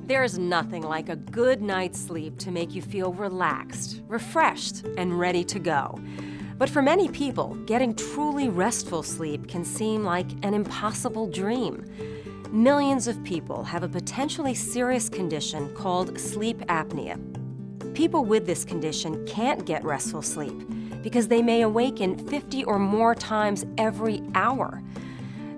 There's nothing like a good night's sleep to make you feel relaxed, refreshed, and ready to go. But for many people, getting truly restful sleep can seem like an impossible dream. Millions of people have a potentially serious condition called sleep apnea. People with this condition can't get restful sleep because they may awaken 50 or more times every hour.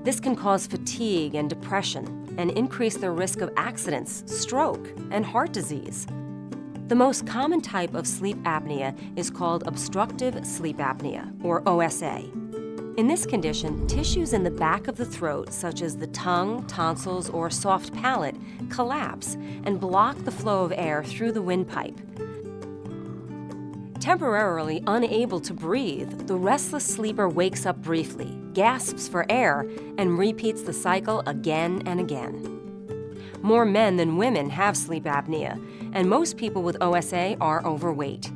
This can cause fatigue and depression and increase their risk of accidents, stroke, and heart disease. The most common type of sleep apnea is called obstructive sleep apnea, or OSA. In this condition, tissues in the back of the throat, such as the tongue, tonsils, or soft palate, collapse and block the flow of air through the windpipe. Temporarily unable to breathe, the restless sleeper wakes up briefly, gasps for air, and repeats the cycle again and again. More men than women have sleep apnea, and most people with OSA are overweight.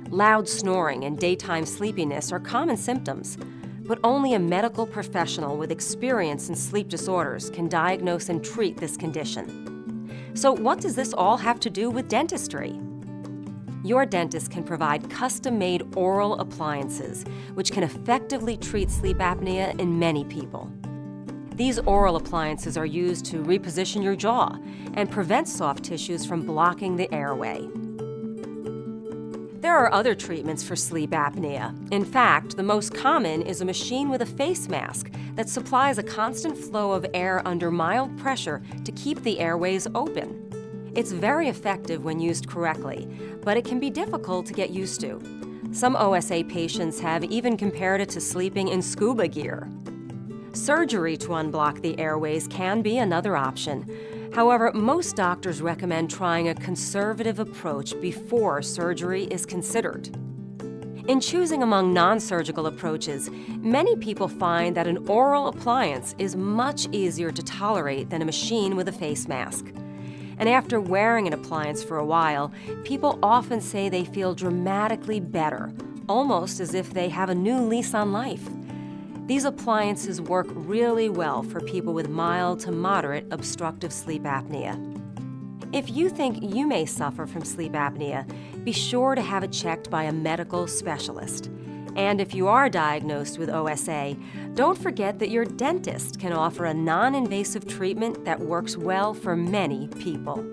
Loud snoring and daytime sleepiness are common symptoms, but only a medical professional with experience in sleep disorders can diagnose and treat this condition. So what does this all have to do with dentistry? Your dentist can provide custom-made oral appliances, which can effectively treat sleep apnea in many people. These oral appliances are used to reposition your jaw and prevent soft tissues from blocking the airway. There are other treatments for sleep apnea. In fact, the most common is a machine with a face mask that supplies a constant flow of air under mild pressure to keep the airways open. It's very effective when used correctly, but it can be difficult to get used to. Some OSA patients have even compared it to sleeping in scuba gear. Surgery to unblock the airways can be another option. However, most doctors recommend trying a conservative approach before surgery is considered. In choosing among non-surgical approaches, many people find that an oral appliance is much easier to tolerate than a machine with a face mask. And after wearing an appliance for a while, people often say they feel dramatically better, almost as if they have a new lease on life. These appliances work really well for people with mild to moderate obstructive sleep apnea. If you think you may suffer from sleep apnea, be sure to have it checked by a medical specialist. And if you are diagnosed with OSA, don't forget that your dentist can offer a non-invasive treatment that works well for many people.